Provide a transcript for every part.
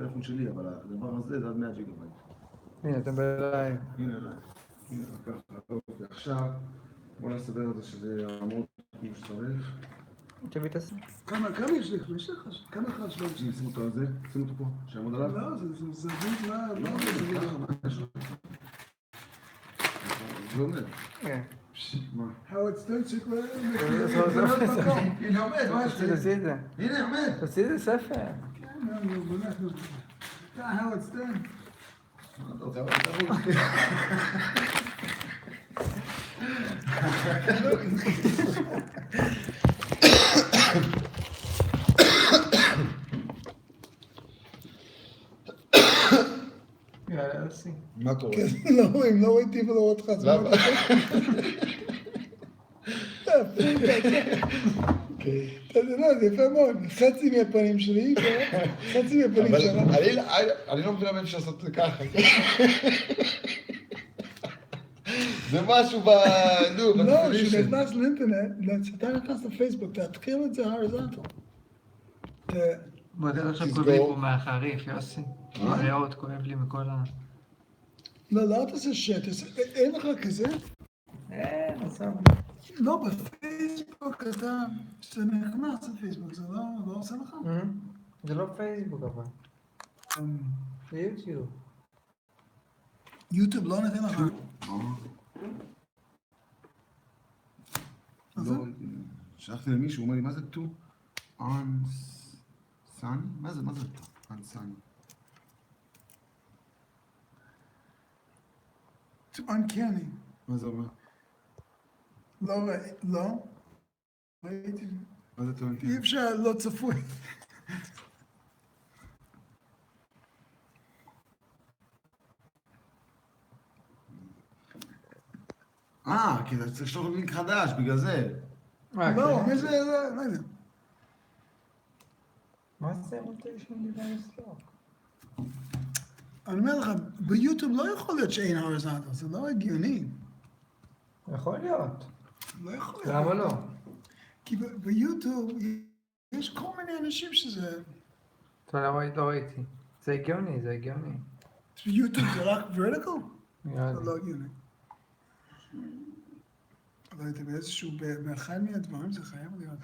הטלפון שלי, אבל הדבר הזה זה עד 100 ג'יגה בייט. הנה, אתם בלייב. הנה, ככה, אוקיי, עכשיו בוא נסדר את זה שזה יעמוד כמו שצריך. תביא את הסרט. כמה יש לך? יש לך? כמה אחד שלא יש לך? שים אותו על זה, שים אותו פה, שיעמוד עליו. לא, זה זווית, מה? לא, זה ככה, מה יש לך? זה עומד. כן. מה? Howard Stern צריך הנה עומד, מה יש לי? תוציא את זה. הנה עומד. תוציא את זה ספר. כן, באמת. אתה Howard Stern. אתה רוצה לראות? יאללה, עושים. מה קורה? לא רואים טיפה לא אותך. למה? אתה יודע, זה יפה מאוד. חצי מהפנים שלי, חצי מהפנים שלנו. אני לא מבינה מאיפה לעשות את זה ככה. זה משהו נו, לא, כשנכנס לאינטרנט, כשאתה נכנס לפייסבוק, תתחיל את זה הריזונטל. בוא תראה עכשיו כואב לי פה מהחריף, יוסי. הריאות כואב לי מכל ה... לא, אל תעשה שט, אין לך כזה? אין, עזוב. לא, בפייסבוק אתה, כשאתה נכנס לפייסבוק, זה לא עושה לך? זה לא פייסבוק אבל. זה יוטיוב. יוטיוב לא נותן לך. שלחתי למישהו, הוא אומר לי, מה זה to unsung? מה זה to unsung? To uncanny. מה זה אומר? לא. ראיתי. מה זה to uncanny? אי אפשר לא צפוי. כי אתה צריך לשלוח לינק חדש, בגלל זה. לא, מי זה, לא יודע. מה זה רוטיישן דיווייס לוק? אני אומר לך, ביוטיוב לא יכול להיות שאין הורזנטל, זה לא הגיוני. יכול להיות. לא יכול להיות. למה לא? כי ביוטיוב יש כל מיני אנשים שזה... אתה לא ראיתי. זה הגיוני, זה הגיוני. ביוטיוב זה רק ורטיקל? נראה זה לי. לא הגיוני. אבל אתה באיזשהו, באחד מהדברים זה חייב להיות.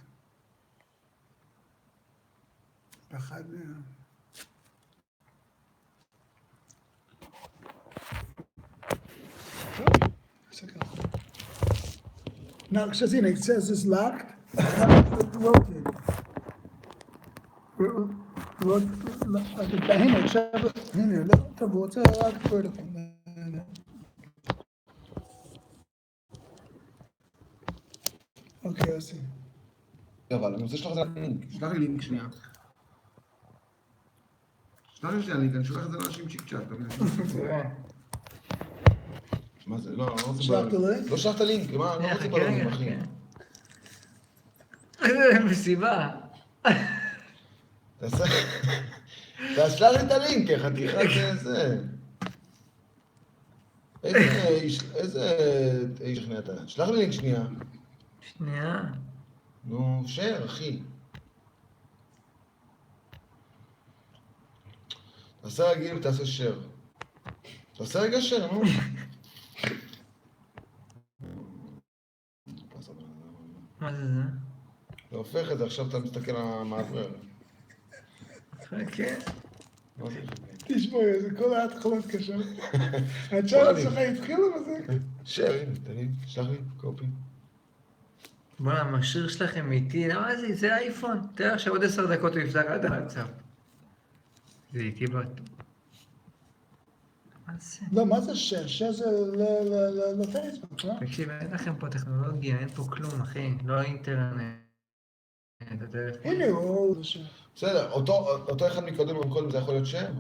באחד מה... Now, Shazina, it says it's locked. Rotate. הנה, עכשיו, הנה, לא, טוב, הוא רוצה רק vertical. אוקיי, עושים. אבל אני רוצה לשלוח את זה ללינק. שלח לי לינק שנייה. שלח לי שנייה לינק, אני שולח את זה לאנשים צ'יק צ'אק. תראה. מה זה? לא, אני לא רוצה... שלחת לינק? לא שלחת לינק, מה? אני לא רוצה בלונים, אחי. מסיבה. תעשה... תשלח לי את הלינק, חתיכת זה. איזה איש שכנע אתה? שלח לי לינק שנייה. שנייה. נו, שר, אחי. תעשה רגיל ותעשה שר. תעשה רגע שר, נו. מה זה זה? זה הופך את זה, עכשיו אתה מסתכל על המעבר. חכה. מה זה? תשמעו, זה כל ההתחלות קשה. הצ'אנל שלך התחילו בזה. שר, הנה, תגיד, שלח לי, קופי. בוא'נה, המכשיר שלכם איתי, למה זה אייפון? תראה עכשיו עוד 10 דקות הוא יפתח עד המצב. זה איתי בטוח. מה זה? לא, מה זה שר? שר זה לפייסבוק, לא? תקשיב, אין לכם פה טכנולוגיה, אין פה כלום, אחי. לא אינטרנט. הנה הוא... בסדר, אותו אחד מקודם זה יכול להיות שם?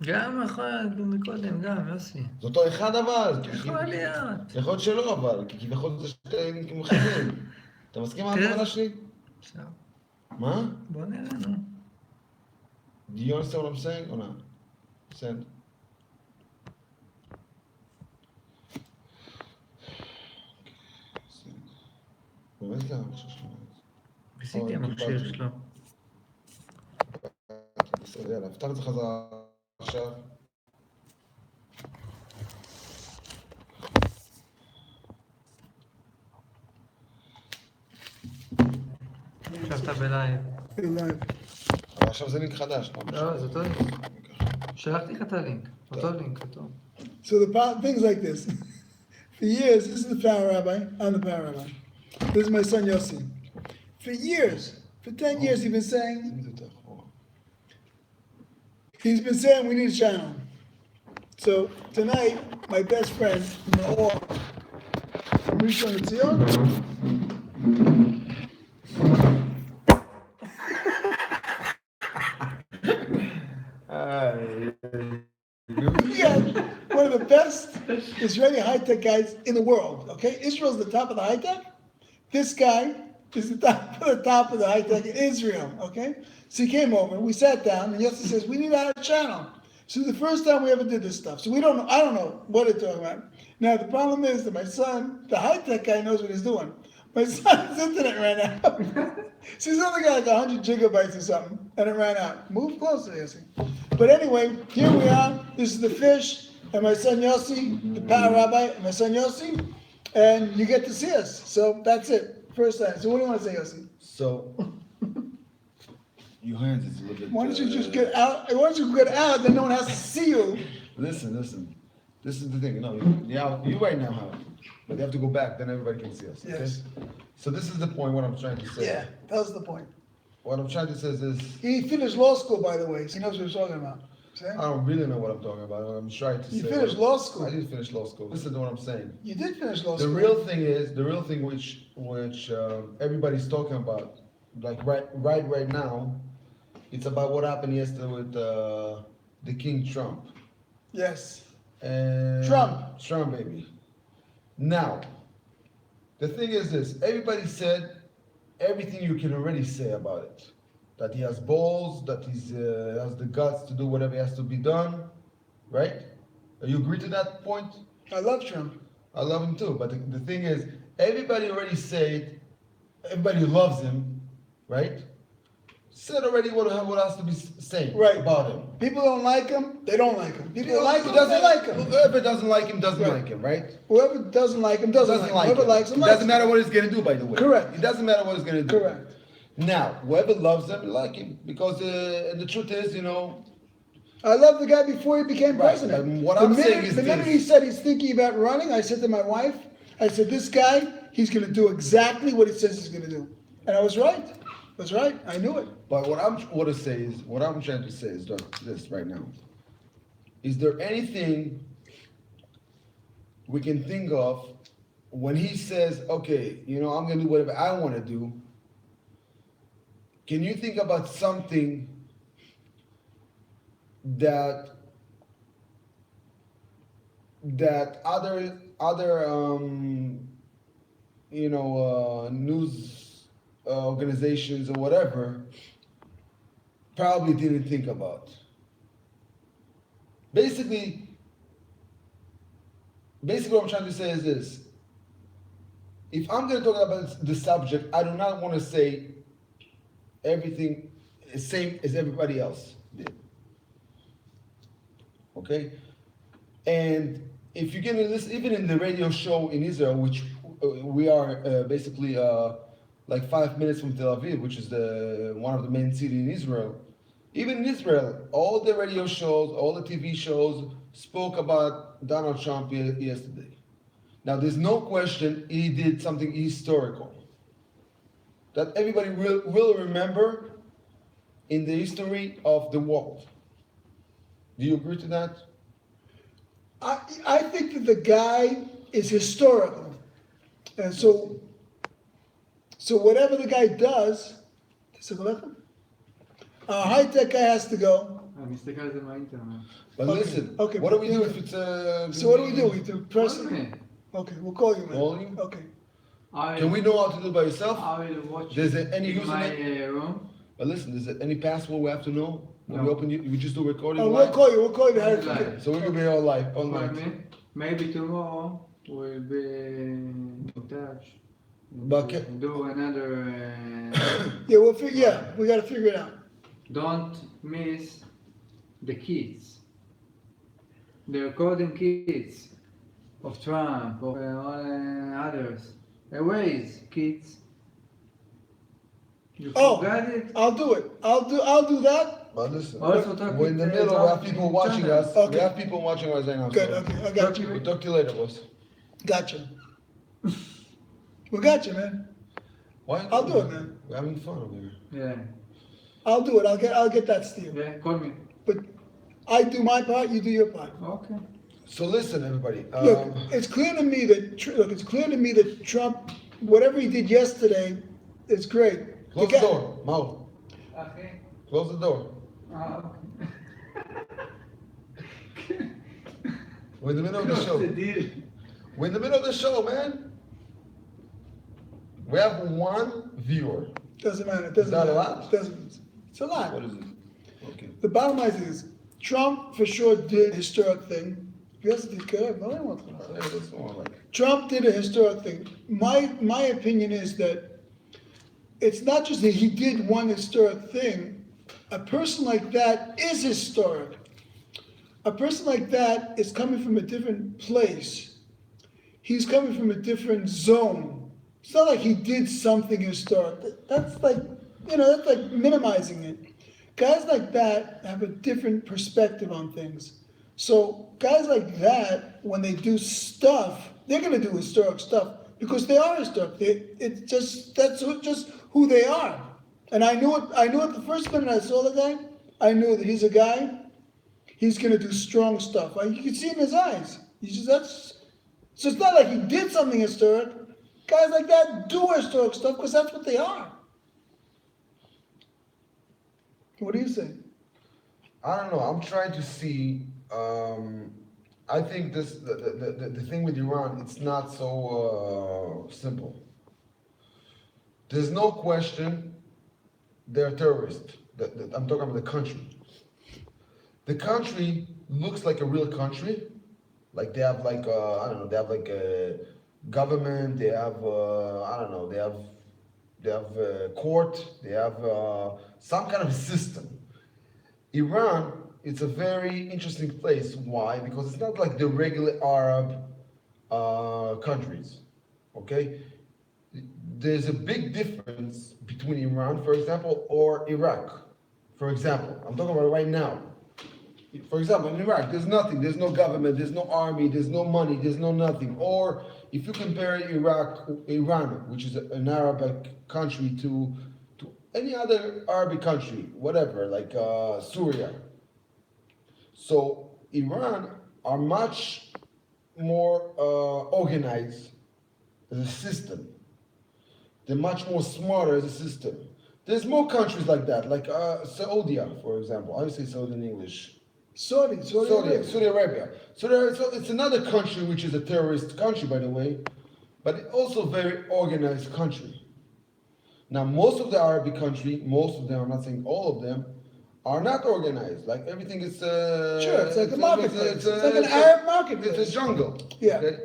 גם יכול להיות מקודם, גם, יוסי. זה אותו אחד אבל. יכול להיות. יכול להיות שלא אבל, כי כביכול זה שתי לינקים אחרים. אתה מסכים מה הכוונה שלי? עכשיו. מה? בוא נראה, נו. Do you understand what I'm saying or not? Send. באמת זה המכשיר שלו. עשיתי המכשיר שלו. בסדר, יאללה, פתח את זה חזרה עכשיו. עכשיו אתה בלייב. Live. אבל עכשיו זה לינק חדש, לא משנה. לא, זה אותו לינק. שלחתי לך את הלינק. אותו לינק, אותו. So things like this. For years, this is the power rabbi. I'm the power rabbi. This is my son Yossi. For years, for 10 years, he's been saying we need a channel. So tonight, my best friend, Maor, from Rishon LeZion, yeah, one of the best Israeli high-tech guys in the world, okay? Israel's the top of the high-tech. This guy is the top of the high-tech in Israel, okay? So he came over, we sat down, and Yossi says, we need our channel. So the first time we ever did this stuff. So we don't know, I don't know what they're talking about. Now the problem is that my son, the high-tech guy, knows what he's doing. My son's internet ran out. So he's only got like 100 gigabytes or something, and it ran out. Move closer, Yossi. But anyway, here we are. This is the fish, and my son Yossi, the power rabbi, and my son Yossi, and you get to see us. So that's it. First time. So what do you want to say, Yossi? So, your hands is a little bit... Why don't you just get out? Why don't you get out, then no one has to see you? Listen. This is the thing, you right now have, but you have to go back, then everybody can see us, okay? Yes. So this is the point, what I'm trying to say. Yeah, that was the point. What I'm trying to say is, He finished law school, by the way, so he knows what he's talking about. See? I don't really know what I'm talking about, I'm trying to say... You finished law school. I did finish law school. Listen to what I'm saying. You did finish law school. The real thing which everybody's talking about, like right now, it's about what happened yesterday with the King Trump. Yes. And Trump, baby. Now, the thing is this: everybody said everything you can already say about it. That he has balls, that he has the guts to do whatever has to be done, right? You agree to that point? I love Trump. I love him too, but the thing is, everybody already said, everybody who loves him, right? Said already what has to be said about him. People don't like him, they don't like him. People like him, they like him. Whoever doesn't like him doesn't like him, right? Whoever doesn't like him doesn't like him. Whoever likes him, it likes doesn't matter what he's going to do, by the way. Correct. It doesn't matter what he's going to do. Correct. Now, whoever loves him, like him. Because the truth is, I love the guy before he became president. But what I'm saying is the minute he said he's thinking about running, I said to my wife, I said, this guy, he's going to do exactly what he says he's going to do. And I was right. That's right. I knew it. But what I'm trying to say is this right now. Is there anything we can think of when he says, okay, I'm going to do whatever I want to do? Can you think about something that other news organizations or whatever probably didn't think about? Basically what I'm trying to say is this: if I'm going to talk about the subject, I do not want to say everything the same as everybody else did. Okay? And if you're going to listen, even in the radio show in Israel, which we are basically like 5 minutes from Tel Aviv, which is one of the main cities in Israel. Even in Israel, all the radio shows, all the TV shows spoke about Donald Trump yesterday. Now, there's no question he did something historical that everybody will remember in the history of the world. Do you agree to that? I think that the guy is historical. And so whatever the guy does, a high-tech guy has to go. אני מסתכל על זה מהאינטרנט. But listen, okay. What do we do if it's So what do we do? We do press it? Okay, we'll call you, man. Call you? Okay. Can we know how to do it by yourself? I will watch There's any in my username? room. But listen, is there any password we have to know? When we No. open you, we just do recording Oh, live? we'll call you. We'll call you to have Live. it. So we can be all live, all For night. me, maybe tomorrow we'll be in touch. But Do another. Yeah, we got to figure it out. Don't miss the kids, the recording kids of Trump or all others. Erase kids. You forgot it. I'll do it. I'll do that. But listen, Also talk we're in the with, middle. We talk have with people each watching other. us. Okay. We have people watching us right now. Good, so okay, I got We'll you. talk to you later, boss. Gotcha. We got you, man. Why? I'll do it, man. We're having fun over here. Yeah. I'll do it. I'll get that steel. Yeah. Call me. But I do my part, you do your part. Okay. So listen, everybody. Look, it's clear to me that Trump, whatever he did yesterday, is great. Close the door, Mo. Okay. Close the door. Okay. We're in the middle of the show. deal. We're in the middle of the show, man. We have one viewer. Doesn't matter. It doesn't Is that matter. a lot? It's a lot. What is it? Okay. The bottom line is, Trump for sure did a historic thing. Yes, he could. No one wants to know. That's more like. Trump did a historic thing. My opinion is that it's not just that he did one historic thing. A person like that is historic. A person like that is coming from a different place. He's coming from a different zone. It's not like he did something historic. That's like, that's like minimizing it. Guys like that have a different perspective on things. So guys like that, when they do stuff, they're going to do historic stuff because they are historic. It's just just who they are. And I knew it the first minute I saw the guy. I knew that he's a guy. He's going to do strong stuff. You can see it in his eyes. So it's not like he did something historic. Guys like that do historic stuff because that's what they are. What do you say? I don't know. I'm trying to see. I think the thing with Iran, it's not so simple. There's no question they're terrorists. I'm talking about the country. The country looks like a real country. Like they have like I don't know. They have like a government. They have I don't know. They have a court. They have some kind of system. Iran, it's a very interesting place. Why? Because it's not like the regular Arab countries. Okay, there's a big difference between Iran, for example, or Iraq. For example, I'm talking about right now. For example, in Iraq, there's nothing. There's no government. There's no army. There's no money. There's no nothing. Or if you compare Iran, which is an Arabic country, to any other Arabic country, whatever, like Syria. So Iran are much more organized as a system. They're much more smarter as a system. There's more countries like that, like Saudi, for example. How do you say Saudi in English? Saudi Arabia. So it's another country which is a terrorist country, by the way, but it's also a very organized country. Now, most of the Arabic country, most of them, I'm not saying all of them, are not organized. Like everything is Sure, it's like a marketplace. It's like an Arab marketplace. It's a jungle. Yeah. Okay?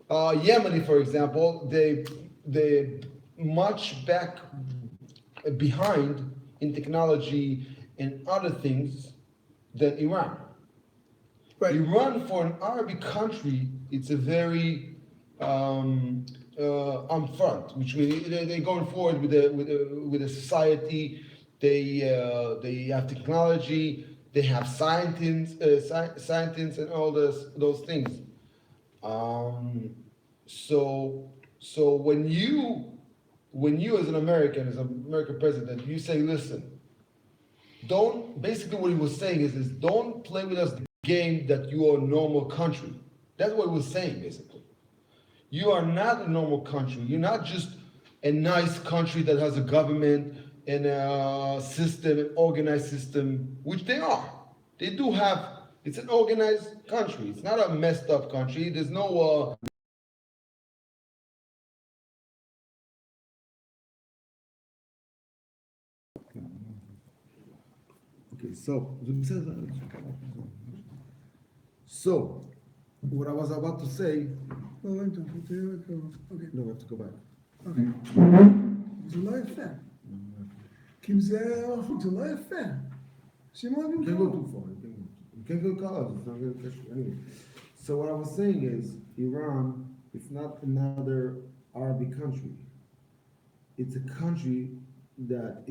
Yemeni, for example, they much back behind in technology and other things than Iran. Right. Iran, for an Arabic country, it's a very on front, which means they're going forward with a society. They have technology. They have scientists and all those things. So when you as an American, as an American president, you say, listen, basically what he was saying is don't play with us the game that you are a normal country. That's what he was saying, basically. You are not a normal country. You're not just a nice country that has a government and a system, an organized system, which they are. They do have, it's an organized country. It's not a messed up country. There's no Okay, so what I was about to say. Okay. No, we have to go back. אוקיי. זה לא יפה. כי אם זה לא יפה. Shimon You can't go too far. You can't go to college. It's not going to catch you anyway. So what I was saying is, Iran, it's not another Arabic country. It's a country that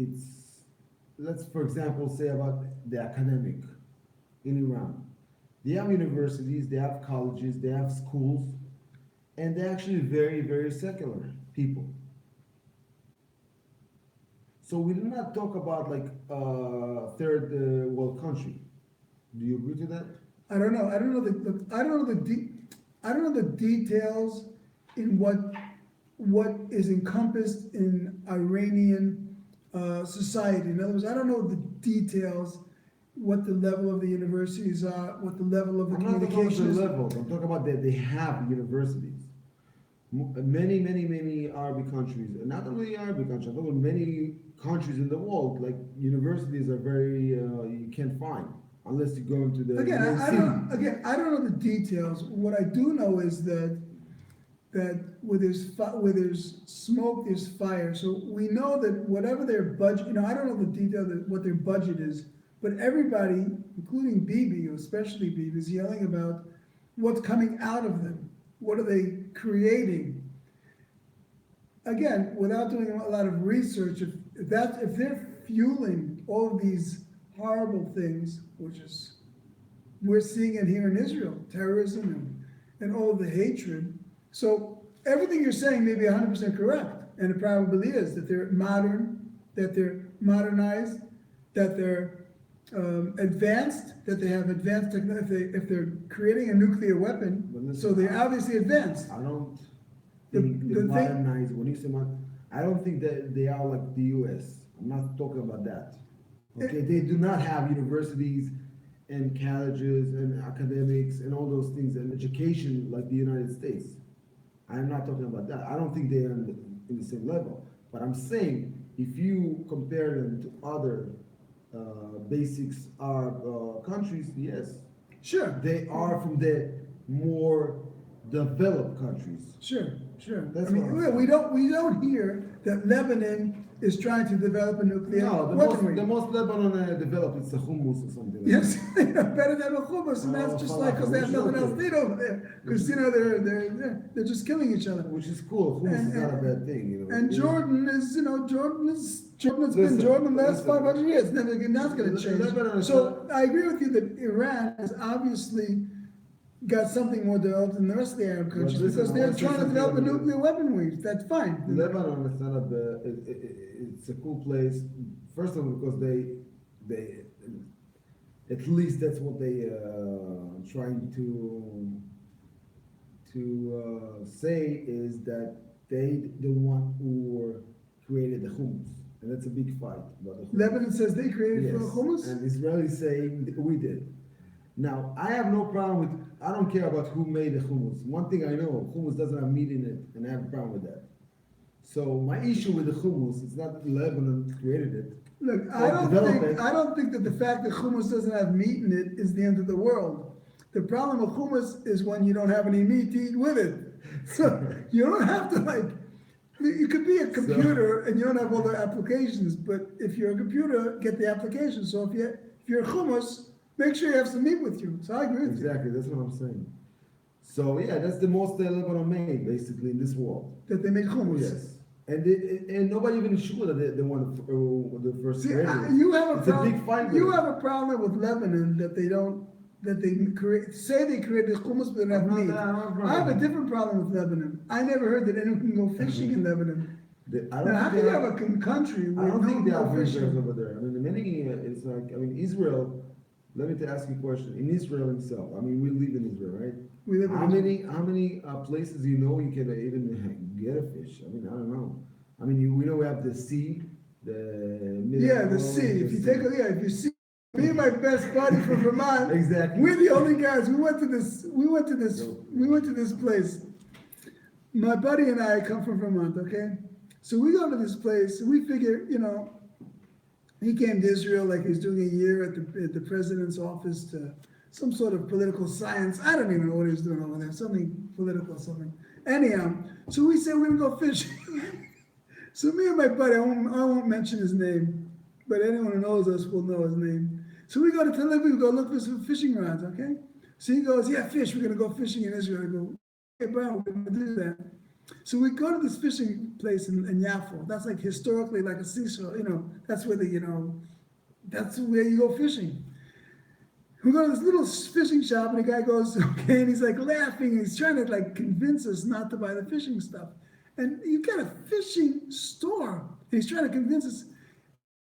let's for example say about the academic in Iran. They have universities, they have colleges, they have schools, and they're actually very, very secular people. So we do not talk about like third world country. Do you agree to that? I don't know. I don't know I don't know the details in what is encompassed in Iranian society. In other words, I don't know the details, what the level of the universities are, what the level of the I'm not talking about communication the is. level. I'm talking about that they have universities. Many, many, many Arabic countries, and not only Arabic countries, I'm talking about many countries in the world, like universities are very, you can't find unless you go into the Again, main city. I don't know the details. What I do know is that where where there's smoke, there's fire. So we know that whatever their budget, I don't know the detail of what their budget is, but everybody, including Bibi, or especially Bibi, is yelling about what's coming out of them. What are they creating? Again, without doing a lot of research, if they're fueling all of these horrible things, which is we're seeing it here in Israel, terrorism and all of the hatred. So everything you're saying may be 100% correct, and it probably is that they're modern, that they're modernized, that they're advanced, that they have advanced technology. If they're creating a nuclear weapon, But listen, so they're obviously advanced. I don't The- think the they thing- modernize, when you say I don't think that they are like the US. I'm not talking about that. Okay, they do not have universities and colleges and academics and all those things and education like the United States. I'm not talking about that. I don't think they are in the same level. But I'm saying if you compare them to other basics Arab countries, yes, Sure, they are from the more developed countries. sure. That's I mean, what I'm we saying. don't hear that Lebanon is trying to develop a nuclear No, weaponry. the most Lebanon developed it's a hummus or something. Like Yes, that. better than a hummus, and that's just like because they have nothing else to eat over there. Because they're just killing each other. Which is cool. Hummus is not a bad thing, you know. And Jordan has been Listen, Jordan the last listen. 500 years. Never, that's going to change. Lebanon is So I agree with you that Iran has obviously got something more developed than the rest of the Arab countries listen, because I they're want to say trying to something develop a about nuclear weaponry. That's fine. Lebanon is not it's a cool place. First of all, because they at least that's what they trying to say is that they the one who created the hummus, and that's a big fight about the hummus. Lebanon says they created Yes, hummus. and Israelis saying we did. Now I have no problem with. I don't care about who made the hummus. One thing I know, hummus doesn't have meat in it, and I have a problem with that. So my issue with the hummus is not Lebanon created it. Look, Or development. I don't think that the fact that hummus doesn't have meat in it is the end of the world. The problem with hummus is when you don't have any meat to eat with it. So you don't have to you could be a computer and you don't have all the applications, but if you're a computer, get the application. So if you're a hummus, make sure you have some meat with you. So I agree with you. Exactly, that's what I'm saying. So yeah, that's the most Lebanon made basically in this world. That they make hummus. Yes, and nobody even is sure that they want the first. See, created. you have a It's a problem. big fight. You with have a problem with Lebanon that they say they created hummus but they don't have I'm meat. not- I'm not I have a problem. different problem with Lebanon. I never heard that anyone can go fishing in Lebanon. I Now, how don't can you think have a country I where don't no think they go have visitors fishing? over there. I mean, many it's like Israel. Let me ask you a question. In Israel itself, I mean, we live in Israel, right? We live in How Israel. many places you know you can even get a fish? I mean, I don't know. I mean, we know we have the sea, the Yeah, the sea. If you take if you see me and my best buddy from Vermont, Exactly. we're the only guys. We went to this place. My buddy and I come from Vermont, okay? So we go to this place and we figure, he came to Israel like he's doing a year at the president's office to some sort of political science. I don't even know what he was doing over there, something political, something. Anyhow, so we said we're gonna go fishing. So me and my buddy, I won't mention his name, but anyone who knows us will know his name. So we go to Tel Aviv, we go look for some fishing rods, okay? So he goes, yeah, fish, we're gonna go fishing in Israel. I go, okay, bro, we're gonna do that. So we go to this fishing place in Yafo. That's like historically like a seashore, that's where that's where you go fishing. We go to this little fishing shop and the guy goes, okay, and he's like laughing, and he's trying to like convince us not to buy the fishing stuff. And you got a fishing store, and he's trying to convince us.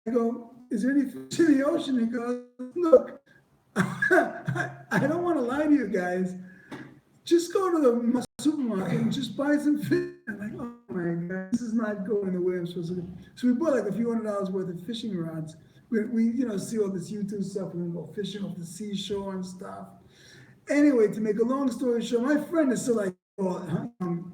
I go, is there any fish in the ocean? He goes, look, I don't want to lie to you guys. Just go to the supermarket and just buy some fish. I'm like, oh my God, this is not going the way I'm supposed to do. So we bought like a few $100s worth of fishing rods. We see all this YouTube stuff. We're gonna go fishing off the seashore and stuff. Anyway, to make a long story short, my friend is still like,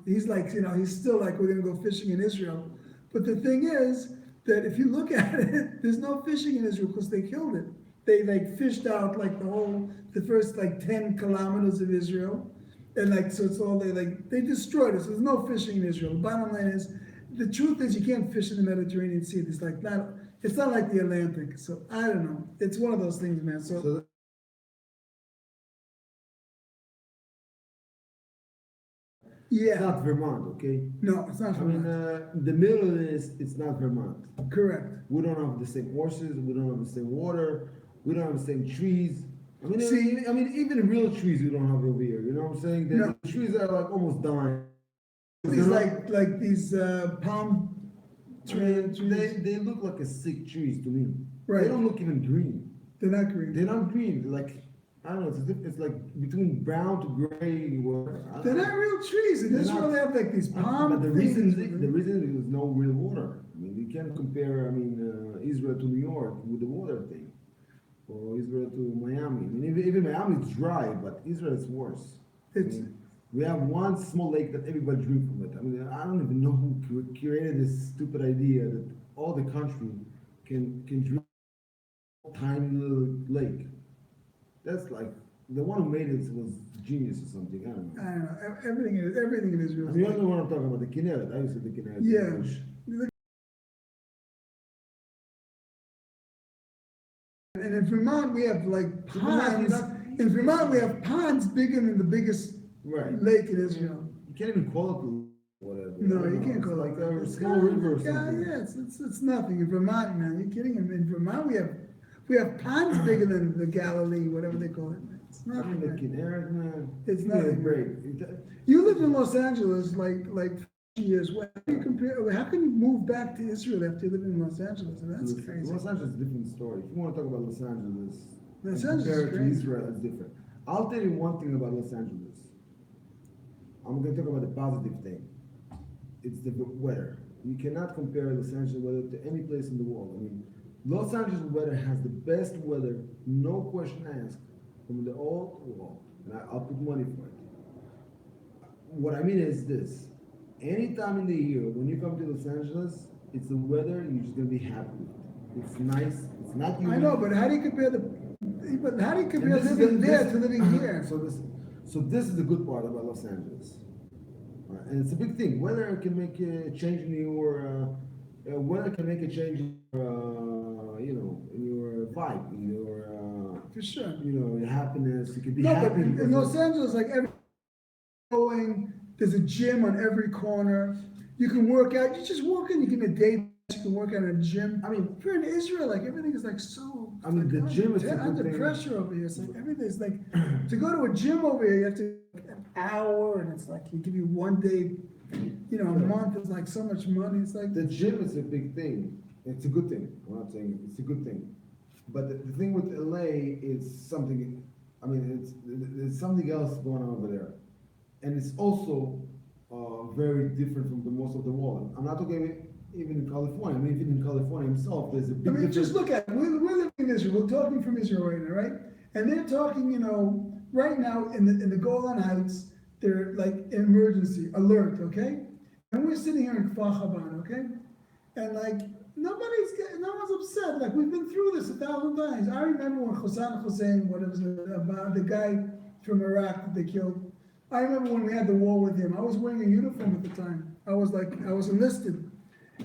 he's like, he's still like, we're gonna go fishing in Israel. But the thing is that if you look at it, there's no fishing in Israel because they killed it. They like fished out like the first like 10 kilometers of Israel. And like, so it's all they destroyed it. So there's no fishing in Israel. The bottom line is, the truth is you can't fish in the Mediterranean Sea. It's not like the Atlantic. So I don't know. It's one of those things, man. So yeah. It's not Vermont, okay? No, it's not Vermont. The middle is, it's not Vermont. Correct. We don't have the same horses, we don't have the same water, we don't have the same trees. Even real trees we don't have over here, you know what I'm saying? The trees are like almost dying. These like these palm trees. They look like a sick trees to me. Right. They don't look even green. They're not green. They're not green. They're like, I don't know, it's like between brown to gray. They're not real trees. In Israel they have like these palm But the things. reason is no real water. I mean, you can't compare, Israel to New York with the water thing. Or Israel to Miami. I mean, even Miami is dry, but Israel is worse. We have one small lake that everybody drinks from it. I mean, I don't even know who created this stupid idea that all the country can drink a tiny little lake. That's like, the one who made it was genius or something. I don't know. Everything in Israel. You don't know what I'm talking about, the Kinneret. I used to the Kinneret. Yeah. And in Vermont, we have like ponds. In Vermont, we have ponds bigger than the biggest lake in Israel. You can't even call it whatever. No, you can't call it it like a small river or something. Yeah, it's nothing. In Vermont, man, you're kidding. In Vermont, we have ponds bigger than the Galilee, whatever they call it. It's nothing. The Kinneret, man. It's nothing. Great. You lived in Los Angeles like years. How can you move back to Israel after you live in Los Angeles? That's crazy. Los Angeles is a different story. If you want to talk about Los Angeles, is to Israel, it's different. I'll tell you one thing about Los Angeles. I'm going to talk about the positive thing. It's the weather. You cannot compare Los Angeles weather to any place in the world. I mean, Los Angeles weather has the best weather, no question asked, from the whole world. And I'll put money for it. What I mean is this. Any time in the year, when you come to Los Angeles, it's the weather you're just going to be happy with. It's nice. It's not humid. I know, but how do you compare living there to living here? So this is the good part about Los Angeles. And it's a big thing. Weather can make a change in your weather can make a change in in your vibe, in your for sure. Your happiness. You can be happy. happy. But in Los Angeles, like going, there's a gym on every corner. You can work out. You just walk in. You get a day. You can work out in a gym. I mean, if you're in Israel, like everything is like so. I mean, the gym is under pressure over here. It's like everything's like to go to a gym over here. You have to an hour, and it's like you give you one day. A month is like so much money. It's like the gym is a big thing. It's a good thing. I'm not saying it's a good thing, but the thing with LA is something. I mean, there's something else going on over there, and it's also very different from the most of the world. I'm not talking even in California. I mean, even in California himself, there's a big difference. Just look at it. We're living in Israel. We're talking from Israel right now, right? And they're talking, right now in the Golan Heights, they're like emergency alert, okay? And we're sitting here in Kfar Chaban, okay? And like no one's upset. Like we've been through this 1,000 times. I remember when Hossein Hussein, about the guy from Iraq that they killed. I remember when we had the war with him. I was wearing a uniform at the time. I was enlisted.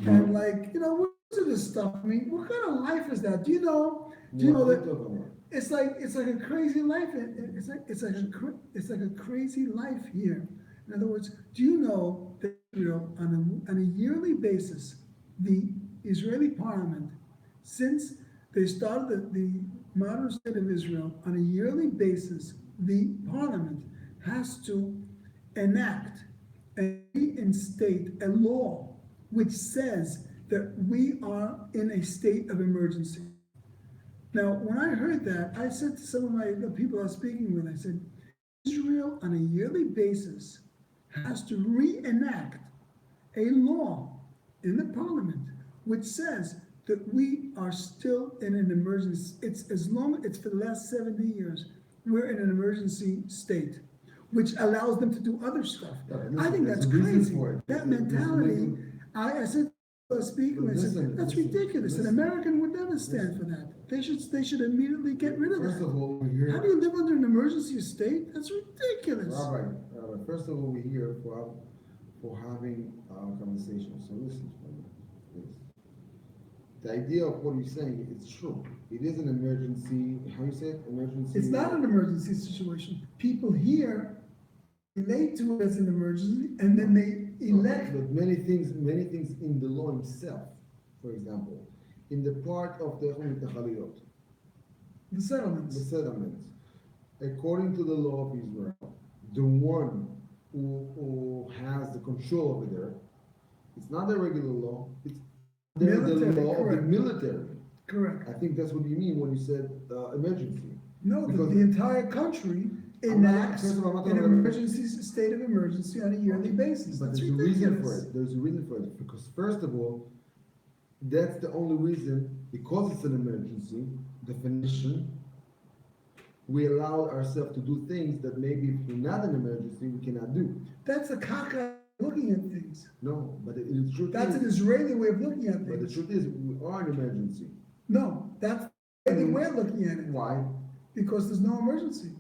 And what's this stuff? I mean, what kind of life is that? Do you know Do you know What are that you talking about? it's like a crazy life? It's like a crazy life here. In other words, do you know that Israel on a yearly basis, the Israeli Parliament, since they started the modern state of Israel, on a yearly basis, the Parliament has to enact and reinstate a law which says that we are in a state of emergency. Now, when I heard that, I said to some of the people I was speaking with, I said, Israel on a yearly basis has to reenact a law in the parliament which says that we are still in an emergency. It's for the last 70 years, we're in an emergency state, which allows them to do other stuff. Yeah, but I listen, think there's that's a reason crazy. for it. That There's a mentality, reason. I said, I was speaking, I said, Listen, that's listen, ridiculous. An listen. American would never stand for that. They should immediately get rid of First that. of all, we're here. How do you live under an emergency state? That's ridiculous. Rabbi, first of all, we're here for having a conversation. So listen, please. The idea of what you're saying is true. It is an emergency. How you say it? Emergency. It's not an emergency situation. People here relate to it as an emergency, and then they elect. But many things in the law itself. For example, in the part of the The the settlements. settlements, according to the law of Israel, the one who has the control over there, it's not the regular law, it's the Military, law of the correct. military. Correct. I think that's what you mean when you said emergency. No, Because- the entire country I'm not- enacts first of all, I'm not an talking about- emergency, state of emergency on a yearly basis. But That's there's a reason for ridiculous. it. There's a reason for it. Because first of all, that's the only reason, because it's an emergency, definition, we allow ourselves to do things that maybe if we're not an emergency, we cannot do. That's a cockeyed looking at things. No, but the truth That's an is, Israeli way of looking at but the things. truth is, we are an emergency. No, that's the way we're looking at it, Why? because there's no emergency.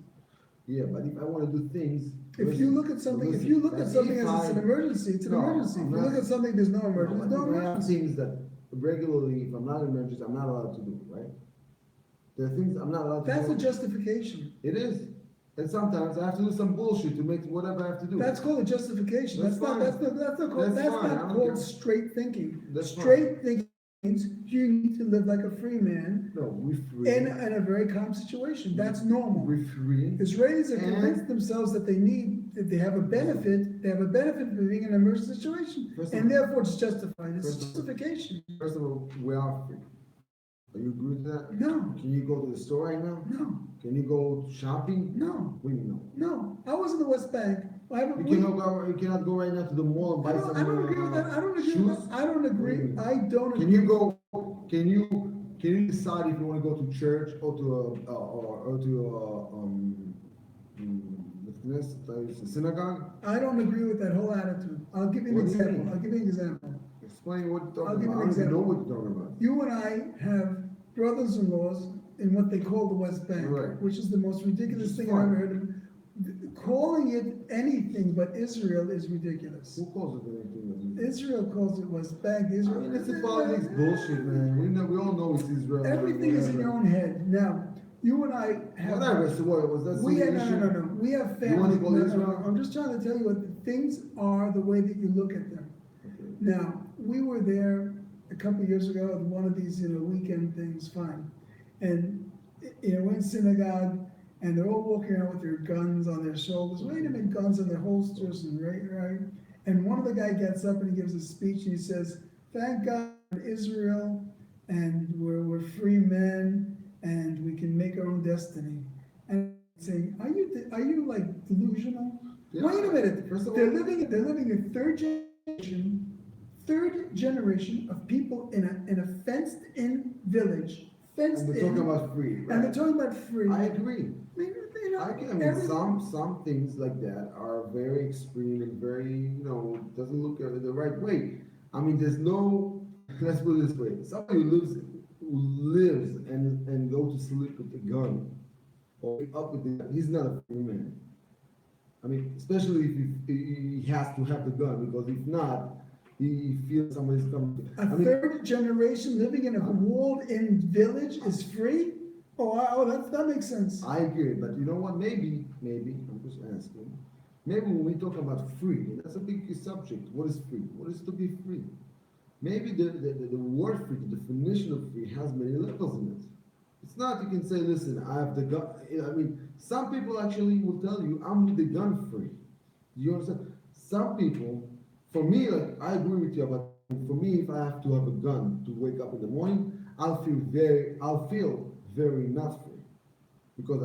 Yeah, but if I wanna do things. If you look at something, if you look at something as it's an emergency, it's an No, emergency. If I'm you not- look at something, there's no No, emergency, but there's no if I have emergency. things that regularly, if I'm not an emergency, I'm not allowed to do, right? There are things I'm not allowed to do. That's a justification. It is. And sometimes I have to do some bullshit to make whatever I have to do. That's called a justification. That's That's not, fine. that's not, that's not called, That's that's fine. I not don't called care. straight thinking. That's fine. Straight thinking means you need to live like a free man No, we're free. in a very calm situation. That's normal. We're free. Israelis are And- convinced themselves that that they have a benefit for being in an emergency situation. First of And all- therefore it's justified. It's First of- justification. First of all, we are free. Are you agree with that? No, Can you go to the store right now? no, Can you go shopping? no, What do you know? no. I was in the West Bank. You cannot go right now to the mall and buy some I don't agree with that. I don't agree with shoes? that. I don't agree. I don't Can agree. you go, can you decide if you wanna go to church or a synagogue? I don't agree with that whole attitude. I'll give you an What do you example. mean? I'll give you an example. Explain what you're I'll talking give you about. an I don't even know example. what you're talking about. You and I have brothers-in-laws in what they call the West Bank, Right. which is the most ridiculous Which is thing I've fine. ever heard of. Calling it anything but Israel is ridiculous. Who calls it anything? Israel calls it West Bank. I Israel. mean, it's a politics bullshit, man. We all know it's Israel. Everything is in your own head. Now, you and I have. Whatever, so what, was that We some have, issue? no. We have You wanna family. go No, no, Israel? no. I'm just trying to tell you what things are the way that you look at them. Okay. Now, we were there a couple of years ago at one of these, weekend things, fine. And, we're in synagogue, and they're all walking around with their guns on their shoulders. Wait a minute, guns on their holsters, and right. And one of the guy gets up and he gives a speech, and he says, thank God for Israel, and we're free men, and we can make our own destiny. And I'm saying, are you like delusional? Yeah. Wait a minute, First of they're all- living in third generation of people in a fenced-in village, fenced And in. they're talking about free, And they're right? talking about free. I agree. I mean, every- some things like that are very extreme and very, doesn't look the right way. I mean, there's no, let's put it this way, somebody who lives and go to sleep with a gun, or up with the gun, he's not a free man. I mean, especially if he has to have the gun, because if not, he feels somebody's coming. A third generation living in a walled-in village is free? That makes sense. I agree, but you know what? Maybe, I'm just asking. Maybe when we talk about free, and that's a big subject. What is free? What is to be free? Maybe the word free, the definition of free, has many levels in it. It's not you can say, listen, I have the gun. I mean, some people actually will tell you, I'm with the gun free. You understand? Some people, for me, like I agree with you about. For me, if I have to have a gun to wake up in the morning, I'll feel very not free because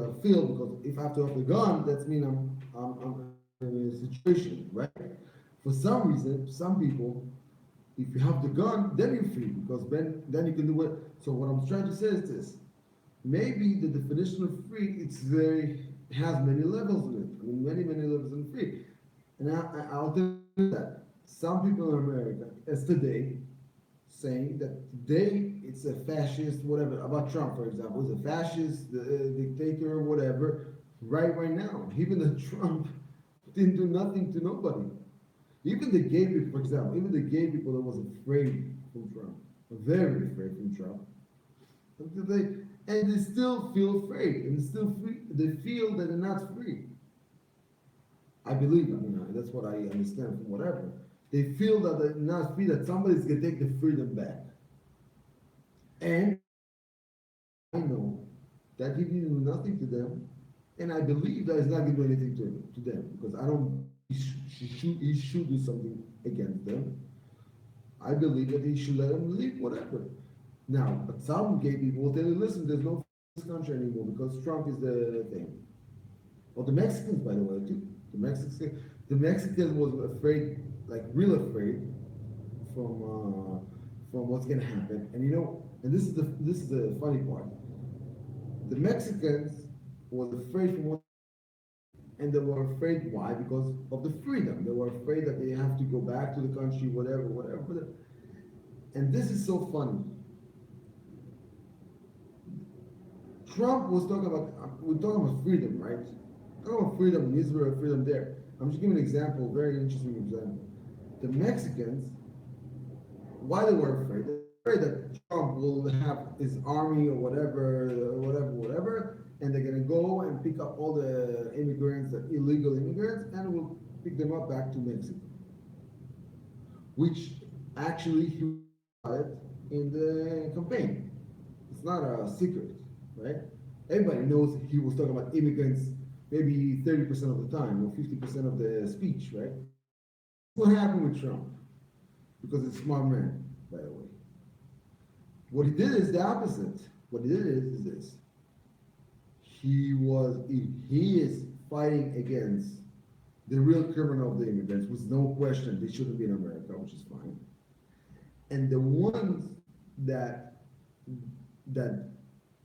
if I have to have the gun, that's mean I'm in a situation, right? For some reason, some people, if you have the gun, then you're free because then you can do what. So what I'm trying to say is this: maybe the definition of free has many levels in it. I mean, many levels in free. And I'll tell you that some people in America, as today, saying that today it's a fascist, whatever, about Trump, for example, is a fascist, dictator, whatever, right now. Even the Trump didn't do nothing to nobody. Even the gay people, for example, even the gay people that was afraid from Trump, very afraid from Trump, and they still feel afraid, and still free, they feel that they're not free. I believe, I mean, that's what I understand from whatever. They feel that they're not free, that somebody's gonna take the freedom back. And I know that he didn't do nothing to them, and I believe that he's not gonna do anything to them, because I don't, he should do something against them. I believe that he should let them leave, whatever. Now, but some gay people will tell you, listen, there's no this country anymore because Trump is the thing. Or the Mexicans, by the way, too. The Mexicans was afraid, like real afraid, from what's gonna happen. And and this is the funny part. The Mexicans was afraid from what, and they were afraid why? Because of the freedom. They were afraid that they have to go back to the country, whatever. And this is so funny. Trump was talking about, we're talking about freedom, right? Talking about freedom in Israel, freedom there. I'm just giving an example, a very interesting example. The Mexicans, why they were afraid? They were afraid that Trump will have his army or whatever, and they're gonna go and pick up all the immigrants, the illegal immigrants, and will pick them up back to Mexico. Which actually he said in the campaign. It's not a secret, right? Everybody knows he was talking about immigrants maybe 30% of the time or 50% of the speech, right? What happened with Trump? Because it's a smart man, by the way. What he did is the opposite. What he did is this. He is fighting against the real criminal of the immigrants, with no question they shouldn't be in America, which is fine. And the ones that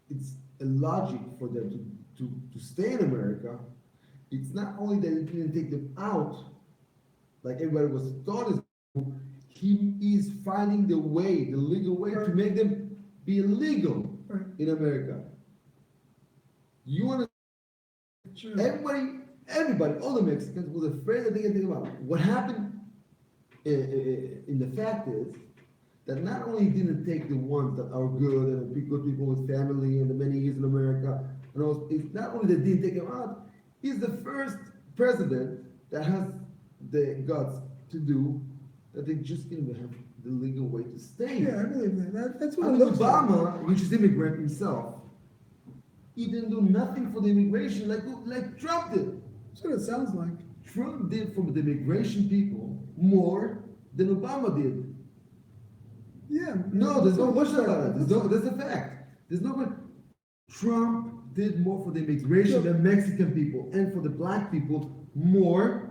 it's a logic for them to stay in America, it's not only that he didn't take them out, like everybody was thought is, he is finding the way, the legal way to make them be illegal in America. You want to, everybody, all the Mexicans was afraid that they get taken out. What happened in the fact is that not only didn't take the ones that are good and good people with family and the many years in America, and also, it's not only that didn't take him out, he's the first president that has the guts to do that they just didn't have the legal way to stay. Yeah, I believe that. That's what I it mean, looks like. Obama, which is immigrant himself, he didn't do nothing for the immigration like Trump did. That's what it sounds like. Trump did for the immigration people more than Obama did. Yeah. No, there's no question about it. There's a fact. There's no. Trump did more for the immigration, the Mexican people, and for the black people more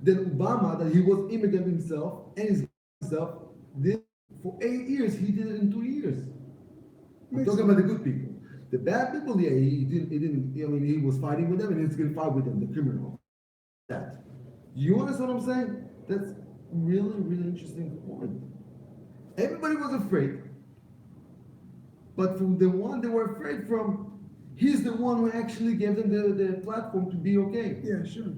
than Obama, that he was immigrant himself and himself did for 8 years. He did it in 2 years. I'm talking about the good people. The bad people, yeah, he didn't. I mean, he was fighting with them, and he's gonna fight with them, the criminal. That. You understand what I'm saying? That's really interesting point. Everybody was afraid, but from the one they were afraid from, he's the one who actually gave them the platform to be okay. Yeah, sure.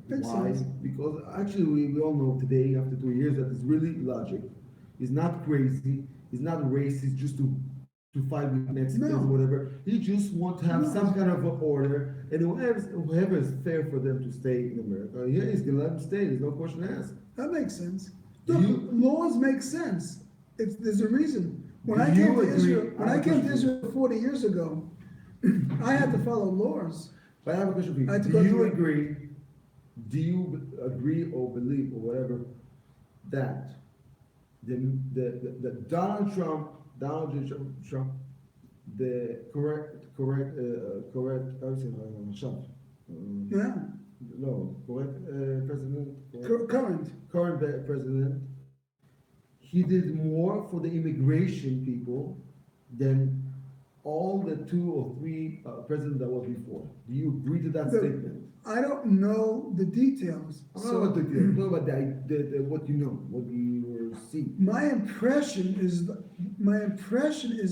Makes Why? sense. Because actually we all know today, after 2 years, that it's really logic. He's not crazy. He's not racist just to to fight with Mexicans No. or whatever. He just wants to have No. some kind of an order, and whoever is fair for them to stay in America, yeah, he's gonna let them stay. There's no question asked. That makes sense. Do Look, you- laws make sense. There's a reason. When Do I came you to agree- Israel, when I I have a came to question. Israel 40 years ago, I had to follow laws. But I have a question for I had you. to Do go you through it. agree? Do you agree or believe or whatever that the Donald J. Trump, the correct, I would say, Trump. Yeah, No, correct, president, current. current president, he did more for the immigration people than all the 2 or 3 presidents that were before. Do you agree to that The- statement? I don't know the details. I'm not about I'm talking about what you know, what you see. My impression is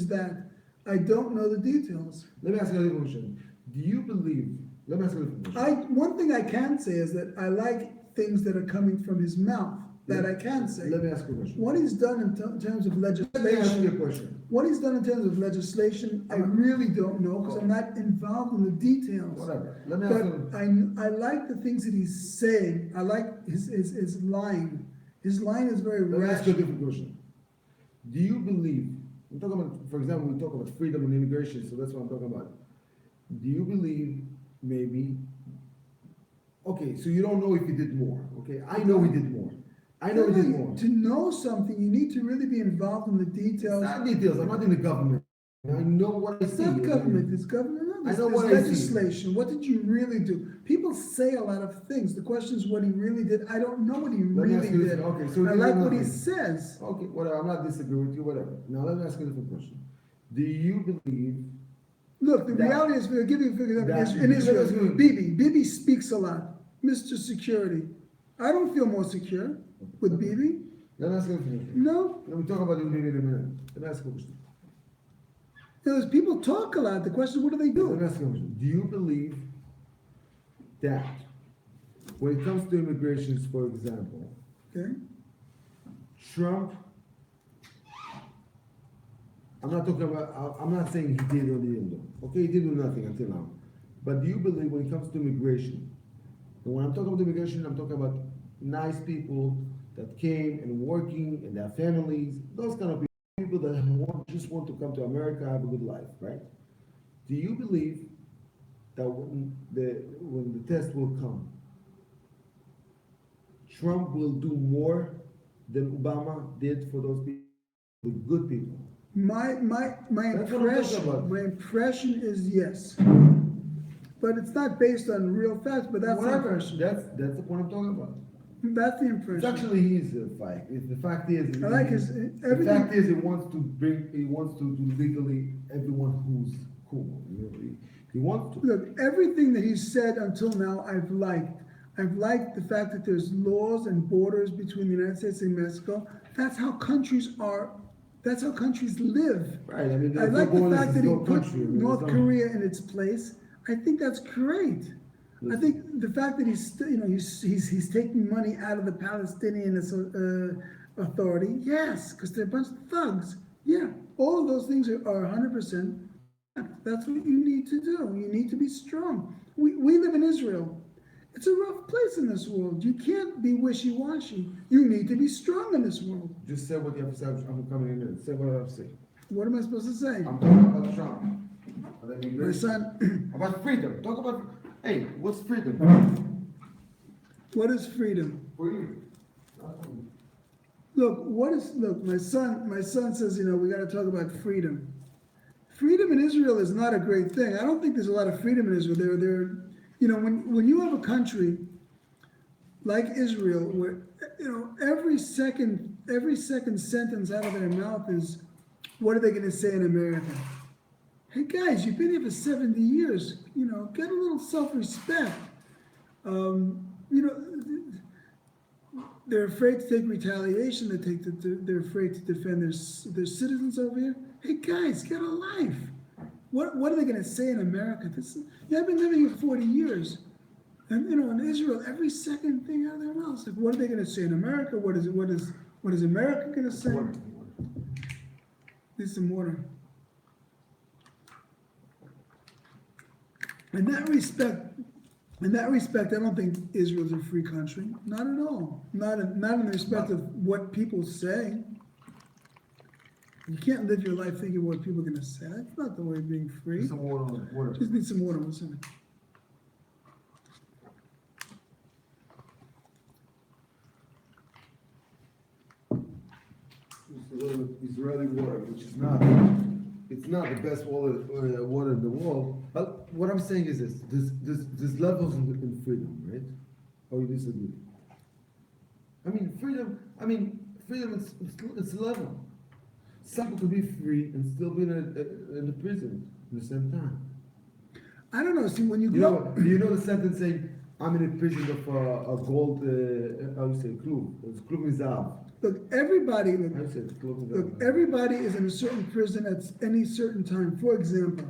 that I don't know the details. Let me ask you another question. Do you believe, let me ask you another question. One thing I can say is that I like things that are coming from his mouth, that I can say. Let me ask you a question. What he's done in terms of Let me ask you a legislation, question. what he's done in terms of legislation, I really don't know, because I'm not involved in the details. Whatever. Let me ask you. But I like the things that he's saying, I like his line. His line is very Let me ask you a rational. different question. Do you believe, I'm talking about, for example, we talk about freedom and immigration, so that's what I'm talking about. Do you believe maybe, okay, so you don't know if he did more, okay? I know he did more. I know he did more. To know something, you need to really be involved in the It's details. not details, I'm not in the government. I know what I It's see. not government, it's government, no, I there's know there's what I see. legislation, what did you really do? People say a lot of things, the question is what he really did, I don't know what he Let me ask really you did. this, okay, so I you like know what he nothing. says. Okay, whatever, I'm not disagreeing with you, whatever. Now let me ask you a different question. Do you believe, Look, the That- reality is, we're giving you for example, that- in Israel, let us go. Bibi speaks a lot, Mr. Security. I don't feel more secure with Bibi, let me ask you a question. no. Let me talk about you maybe in a minute. Let me ask you a question. Because people talk a lot, the question is, what do they Let me do? ask you a question. Do you believe that when it comes to immigrations, for example, Okay, Trump, I'm not talking about, I'm not saying he did or didn't do. Okay, he did do nothing until now. But do you believe when it comes to immigration, and when I'm talking about immigration, I'm talking about nice people that came and working and their families, those kind of people that just want to come to America, have a good life, right? Do you believe that when the test will come, Trump will do more than Obama did for those people, the good people? my That's what I'm talking about. impression is yes. But it's not based on real facts, but that's the Whatever. impression. That's what I'm talking about. That's the It's impression. actually his fight. The fact is, I like his, the everything. fact is, he wants to do legally everyone who's cool. You know, he wants to. Look, everything that he's said until now, I've liked. I've liked the fact that there's laws and borders between the United States and Mexico. That's how countries are, that's how countries live. Right. I mean, I there's like no the borders, fact that he there's no put country. I mean, North there's no- Korea in its place. I think that's great. I think the fact that he's, he's taking money out of the Palestinian Authority, yes, because they're a bunch of thugs. Yeah, all of those things are 100%. That's what you need to do. You need to be strong. We live in Israel. It's a rough place in this world. You can't be wishy-washy. You need to be strong in this world. Just say what you have to say. I'm coming in there. Say what I have to say. What am I supposed to say? I'm talking about Trump. My son, About freedom. Talk about, hey, what's freedom what is freedom? for you? Look, my son says, we gotta talk about freedom. Freedom in Israel is not a great thing. I don't think there's a lot of freedom in Israel. When you have a country like Israel, where, every second sentence out of their mouth is, what are they gonna say in America? Hey guys, you've been here for 70 years, get a little self-respect. They're afraid to take retaliation. They're afraid to defend their citizens over here. Hey guys, get a life. What are they going to say in America? I've been living here 40 years, and in Israel, every second thing out of their mouths, like, what are they going to say in America? What is America going to say? Need some water. In that respect, I don't think Israel's a free country. Not at all. Not in the respect of what people say. You can't live your life thinking what people are gonna say. That's not the way of being free. Some water. Just need some water, listen. It's a little Israeli water, which is not, it's not the best water in the world. But what I'm saying is this, there's levels in freedom, right? Or you disagree? Freedom, it's a level. Some people could be free and still be in a prison at the same time. I don't know, see, when you You know, grow, you know the sentence saying, I'm in a prison of a gold, how you say, klub? It's klub mizav. look, everybody, How you say it? Klub mizav. look, everybody is in a certain prison at any certain time. For example,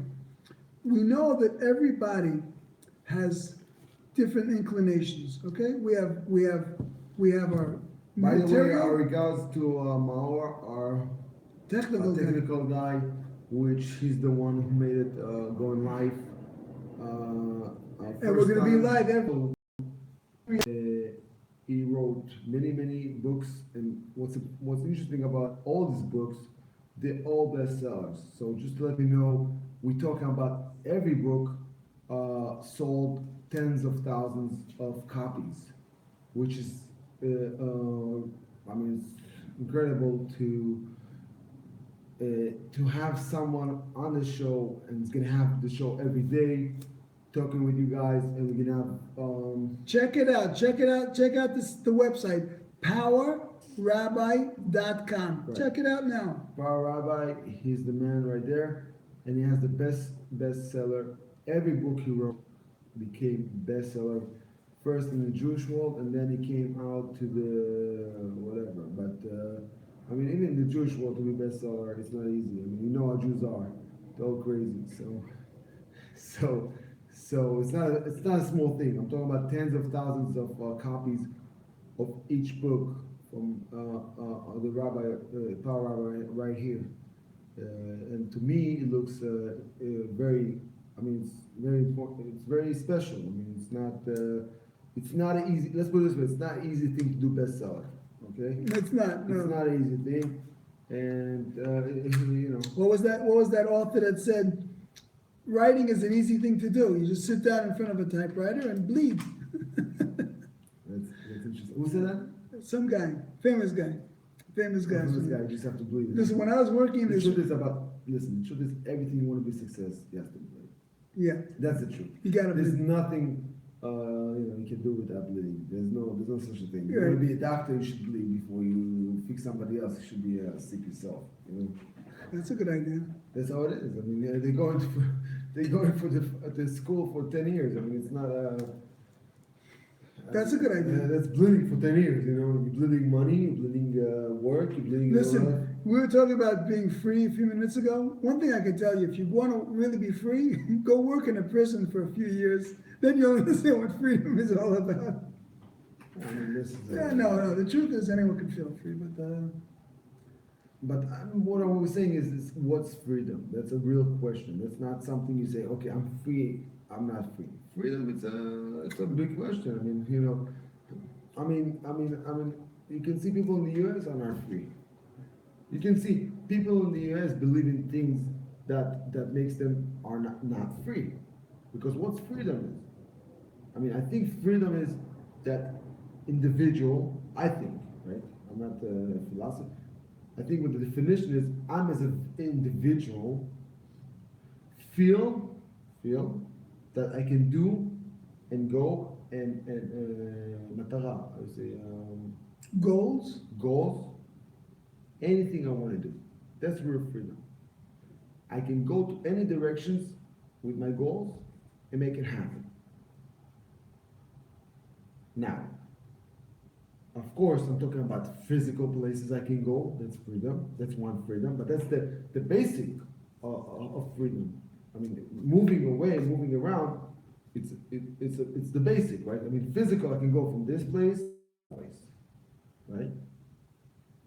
we know that everybody has different inclinations, okay? We have our By the way, our material, regards to Maor, our technical, technical guy, which he's the one who made it go in live. and we're gonna be live He wrote many books, and what's interesting about all these books, they're all bestsellers. So just to let you know, we're talking about every book sold tens of thousands of copies, which is it's incredible to have someone on the show, and it's gonna have the show every day, talking with you guys, and we're gonna have check it out, check out the website, powerrabbi.com. Right. Check it out now. Bar Rabbi. He's the man right there, and he has the bestseller. Every book he wrote became bestseller, first in the Jewish world, and then he came out to the whatever. But even in the Jewish world to be bestseller, it's not easy. You know how Jews are; they're all crazy. So it's not a small thing. I'm talking about tens of thousands of copies of each book from the Rabbi, Power Rabbi, right here. And to me, it looks very. It's very important. It's very special. It's not an easy. Let's put it this way: it's not an easy thing to do bestseller. Okay. It's not, no. It's not an easy thing, and What was that author that said, writing is an easy thing to do? You just sit down in front of a typewriter and bleed. That's interesting. Who said that? Some guy, famous guy. This guy, you just have to believe it. Listen, when I was working in The this, truth is the truth is everything you want to be success, you have to believe. yeah, That's the truth. you gotta There's be, nothing you can do without bleeding. There's no such a thing. You want to be a doctor, you should bleed before you fix somebody else. You should be sick yourself. that's a good idea. That's how it is. They go into the school for 10 years. It's not That's a good idea. That's bleeding for 10 years. You're bleeding money, you're bleeding work, you're bleeding. your life. Listen, we were talking about being free a few minutes ago. One thing I can tell you, if you want to really be free, go work in a prison for a few years. Then you'll understand what freedom is all about. This is Yeah, no. The truth is, anyone can feel free, but what I was saying is what's freedom? That's a real question. That's not something you say, okay, I'm free, I'm not free. Freedom, it's a big question. You can see people in the U.S. are not free. You can see people in the U.S. believe in things that makes them are not free. Because what's freedom is? I think freedom is that individual, I think, right? I'm not a philosopher. I think what the definition is, I'm as an individual feel that I can do and go and matara, I would say goals. anything I want to do. That's real freedom. I can go to any directions with my goals and make it happen. Now, of course, I'm talking about physical places I can go. That's freedom. That's one freedom. But that's the basic of freedom. Moving away, moving around, it's the basic, right? Physical, I can go from this place, right?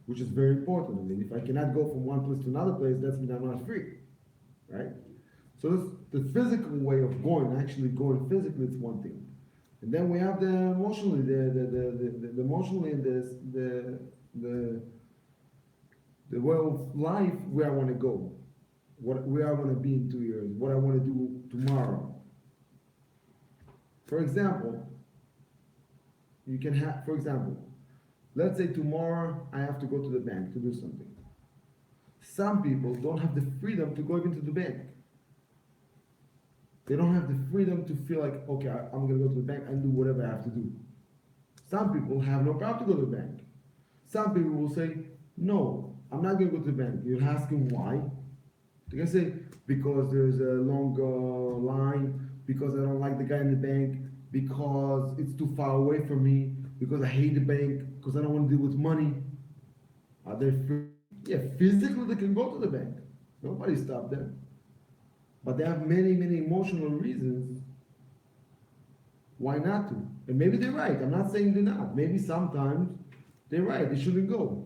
Which is very important. If I cannot go from one place to another place, that's mean I'm not free, right? So that's the physical way of going, actually going physically, it's one thing. And then we have the emotionally, the emotionally and the way of life where I want to go, where I want to be in 2 years, what I want to do tomorrow. For example, you can have, for example, let's say tomorrow I have to go to the bank to do something. Some people don't have the freedom to go even to the bank. They don't have the freedom to feel like, okay, I'm gonna go to the bank and do whatever I have to do. Some people have no problem to go to the bank. Some people will say, no, I'm not gonna go to the bank. You ask them why. They can say, because there's a long line, because I don't like the guy in the bank, because it's too far away from me, because I hate the bank, because I don't want to deal with money. Are they free? Yeah, physically they can go to the bank. Nobody stopped them. But they have many, many emotional reasons why not to. And maybe they're right. I'm not saying they're not. Maybe sometimes they're right. They shouldn't go.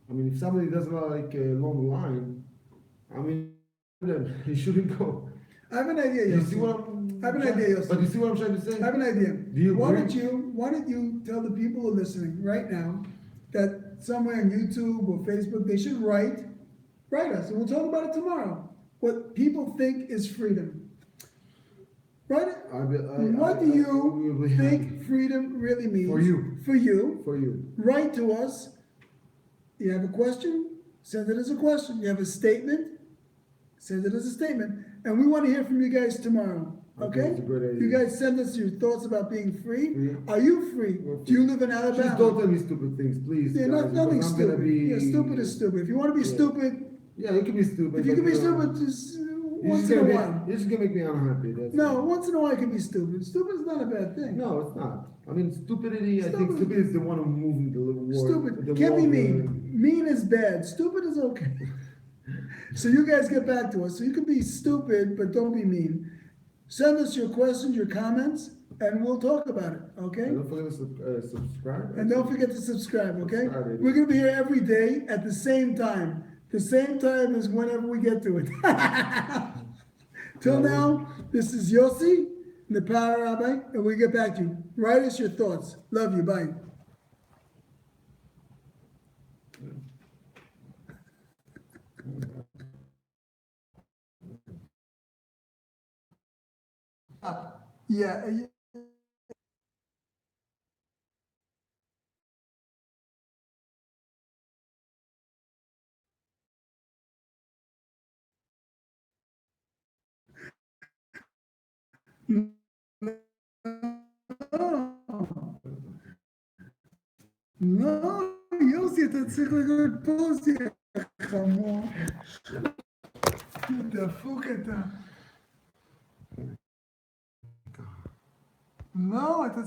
I mean, if somebody doesn't like a long line, I mean, he shouldn't go. I have an idea, You see Yossi. what I'm I have an trying- idea, Yossi. But you see what I'm trying to say? I have an idea. Do you Why agree? don't you tell the people who are listening right now that somewhere on YouTube or Facebook, they should write us, and we'll talk about it tomorrow. What people think is freedom. Write it. What do you will be happy. think freedom really means? For you. For you. For you. Write to us. You have a question? Send it as a question. You have a statement? Send it as a statement. And we want to hear from you guys tomorrow. Okay, Okay? that's a good idea. You guys send us your thoughts about being free. Free. Are you free? We're Do you live in Alabama? Just don't tell me stupid things, please. Yeah, guys, nothing because I'm gonna stupid. be- Yeah, stupid is stupid. If you want to be Yeah. stupid, Yeah, you can be stupid. if you but, can be know, stupid, just you're once just in a gonna while. You're just gonna make me unhappy. That's No, all. once in a while you can be stupid. Stupid is not a bad thing. No, it's not. I mean, stupidity. I think Stupid- stupid is the one who moving the world. Stupid the can't be world, mean. Mean is bad. Stupid is okay. So you guys get back to us. So you can be stupid, but don't be mean. Send us your questions, your comments, and we'll talk about it. Okay? And don't forget to subscribe. And don't forget to subscribe. Okay? Subscribe, baby. We're gonna be here every day at the same time. The same time as whenever we get to it. Till now, this is Yossi, the Power Rabbi, and we get back to you. Write us your thoughts. Love you. Bye. Yeah. לא, יוסי, אתה צריך לגלות פוזי, חמור. דפוק אתה. לא, אתה